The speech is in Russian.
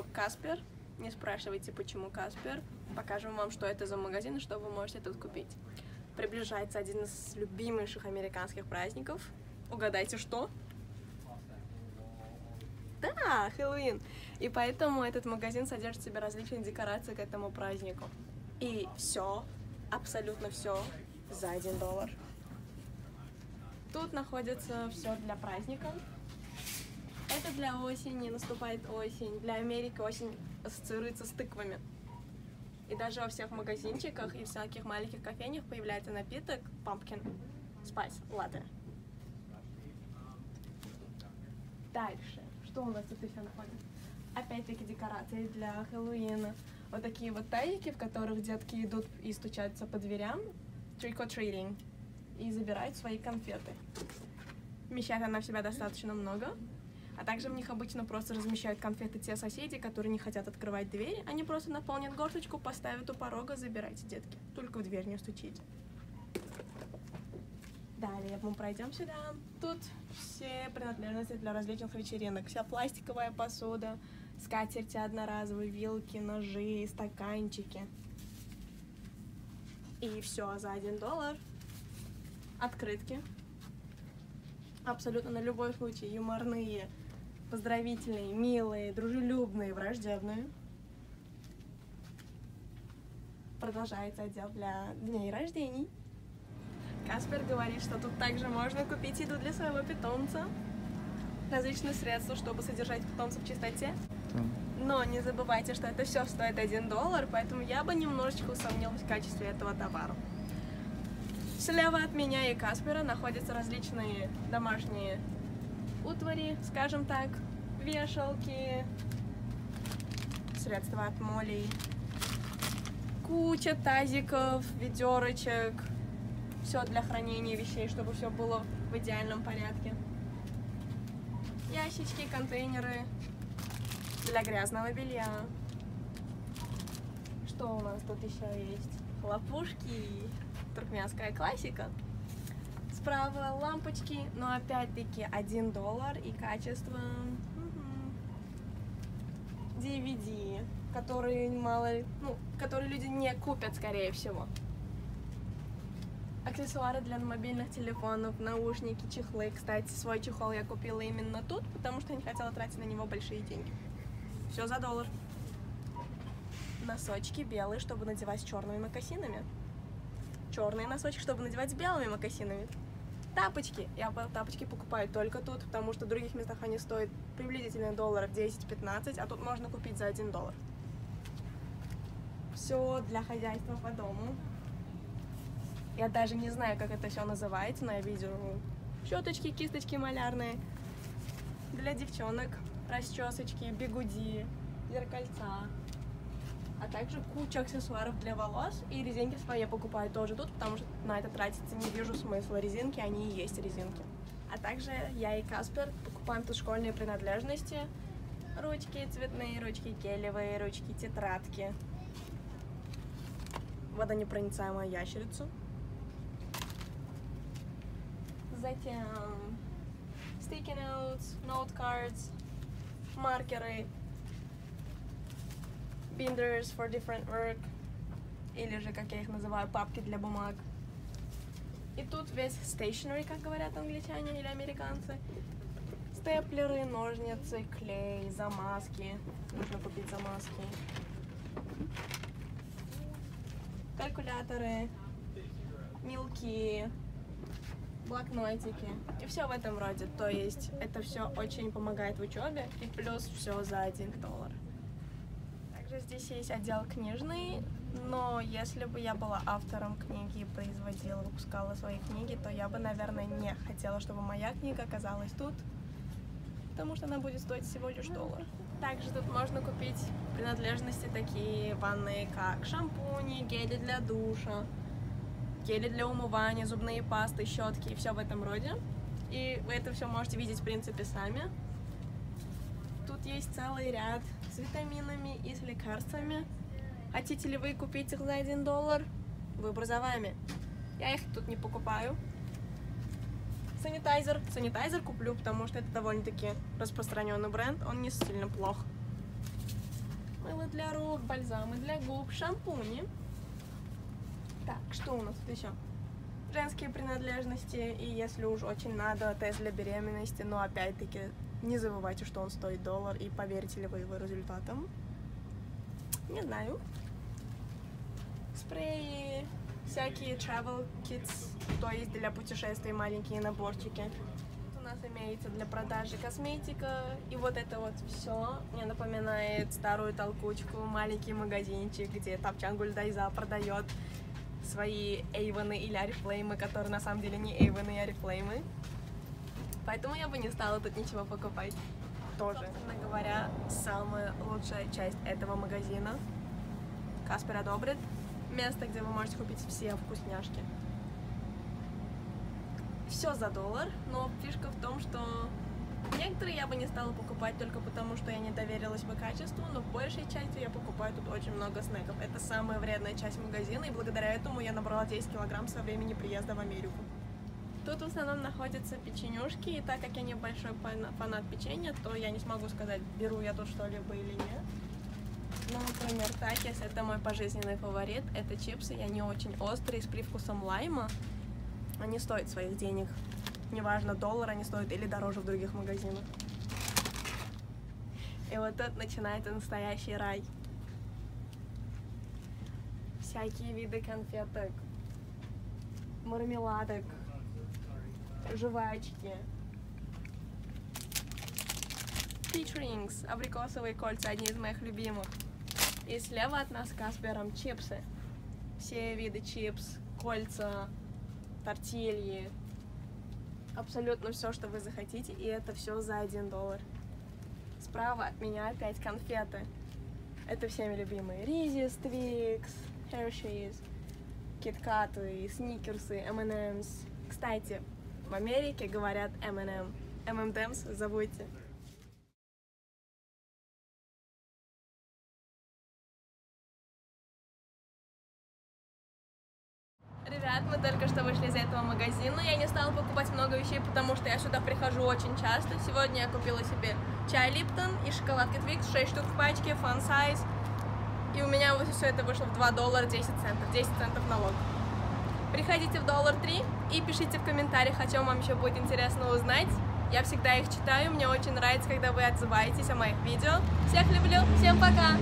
друг Каспер. Не спрашивайте, почему Каспер. Покажем вам, что это за магазин и что вы можете тут купить. Приближается один из любимейших американских праздников. Угадайте, что? Да, Хэллоуин. И поэтому этот магазин содержит в себе различные декорации к этому празднику. И все, абсолютно все за $1. Тут находится все для праздника. Это для осени, наступает осень. Для Америки осень ассоциируется с тыквами. И даже во всех магазинчиках и всяких маленьких кофейнях появляется напиток Pumpkin Spice Latte. Дальше. Что у нас тут еще находится? Опять-таки декорации для Хэллоуина. Вот такие вот тазики, в которых детки идут и стучатся по дверям. Trick-or-treating. И забирают свои конфеты. Вмещает она в себя достаточно много. А также в них обычно просто размещают конфеты те соседи, которые не хотят открывать дверь. Они просто наполнят горсточку, поставят у порога, забирайте, детки. Только в дверь не стучите. Далее мы пройдем сюда. Тут все принадлежности для различных вечеринок. Вся пластиковая посуда, скатерти одноразовые, вилки, ножи, стаканчики. И все за $1. Открытки. Абсолютно на любой случай. Юморные, поздравительные, милые, дружелюбные, враждебные. Продолжается отдел для дней рождений. Каспер говорит, что тут также можно купить еду для своего питомца. Различные средства, чтобы содержать питомца в чистоте. Но не забывайте, что это все стоит $1, поэтому я бы немножечко усомнилась в качестве этого товара. Слева от меня и Каспера находятся различные домашние утвари, скажем так, вешалки, средства от молей, куча тазиков, ведерочек, все для хранения вещей, чтобы все было в идеальном порядке. Ящички, контейнеры для грязного белья. Что у нас тут еще есть? Хлопушки. Туркменская классика. Справа лампочки, но опять-таки $1 и качество DVD, которые которые люди не купят, скорее всего. Аксессуары для мобильных телефонов, наушники, чехлы. Кстати, свой чехол я купила именно тут, потому что не хотела тратить на него большие деньги. Все за $1. Носочки белые, чтобы надевать с черными мокасинами. Черные носочки, чтобы надевать с белыми мокасинами. Тапочки. Я тапочки покупаю только тут, потому что в других местах они стоят приблизительно $10-15, а тут можно купить за $1. Все для хозяйства по дому. Я даже не знаю, как это все называется, но я видел щеточки, кисточки малярные для девчонок, расчесочки, бигуди, зеркальца. А также куча аксессуаров для волос, и резинки свои я покупаю тоже тут, потому что на это тратиться не вижу смысла. Резинки, они и есть резинки. А также я и Каспер покупаем тут школьные принадлежности. Ручки цветные, ручки гелевые, ручки тетрадки. Водонепроницаемую ящерицу. Затем sticky notes, note cards, маркеры, binders for different work, или же, как я их называю, папки для бумаг. И тут весь stationery, как говорят англичане или американцы. Степлеры, ножницы, клей, замазки. Нужно купить замазки. Калькуляторы, мелки, блокнотики. И все в этом роде. То есть это все очень помогает в учебе. И плюс все за $1. Здесь есть отдел книжный, но если бы я была автором книги и производила, выпускала свои книги, то я бы, наверное, не хотела, чтобы моя книга оказалась тут, потому что она будет стоить всего лишь $1. Также тут можно купить принадлежности такие ванные, как шампуни, гели для душа, гели для умывания, зубные пасты, щетки и все в этом роде. И вы это все можете видеть, в принципе, сами. Тут есть целый ряд с витаминами и с лекарствами. Хотите ли вы купить их за $1? Выбор за вами. Я их тут не покупаю. Санитайзер. Санитайзер куплю, потому что это довольно-таки распространенный бренд. Он не сильно плох. Мыло для рук, бальзамы для губ, шампуни. Так, что у нас тут еще? Женские принадлежности, и если уж очень надо, тест для беременности, но опять-таки не забывайте, что он стоит $1, и поверите ли вы его результатам. Не знаю. Спреи, всякие travel kits, то есть для путешествий маленькие наборчики. У нас имеется для продажи косметика, и вот это вот все мне напоминает старую толкучку, маленький магазинчик, где Тапчан Гульдайза продает свои Эйвоны или Орифлеймы, которые на самом деле не Эйвоны и Орифлеймы. Поэтому я бы не стала тут ничего покупать. Тоже, собственно говоря, самая лучшая часть этого магазина. Каспер одобрит. Место, где вы можете купить все вкусняшки. Все за $1, но фишка в том, что некоторые я бы не стала покупать только потому, что я не доверилась бы качеству, но в большей части я покупаю тут очень много снеков. Это самая вредная часть магазина, и благодаря этому я набрала 10 килограмм со времени приезда в Америку. Тут в основном находятся печенюшки, и так как я небольшой фанат печенья, то я не смогу сказать, беру я тут что-либо или нет. Ну, например, Такис — это мой пожизненный фаворит. Это чипсы, и они очень острые, с привкусом лайма. Они стоят своих денег. Неважно, $1 они стоят или дороже в других магазинах. И вот тут начинается настоящий рай. Всякие виды конфеток, мармеладок, жвачки. Peach Rings, абрикосовые кольца, одни из моих любимых. И слева от нас с Каспером чипсы. Все виды чипс, кольца, тортильи. Абсолютно все, что вы захотите, и это все за $1. Справа от меня опять конфеты. Это всеми любимые Reese's, Twix, Hershey's, KitKat, Сникерсы, M&M's. Кстати, в Америке говорят M&M. M&M's забудьте. Ребят, мы только что вышли из этого магазина. Я не стала покупать много вещей, потому что я сюда прихожу очень часто. Сегодня я купила себе чай Липтон и шоколадки Twix, 6 штук в пачке, fun size. И у меня вот все это вышло в $2 10 центов. 10 центов налог. Приходите в $3 и пишите в комментариях, о чем вам еще будет интересно узнать. Я всегда их читаю, мне очень нравится, когда вы отзываетесь о моих видео. Всех люблю, всем пока!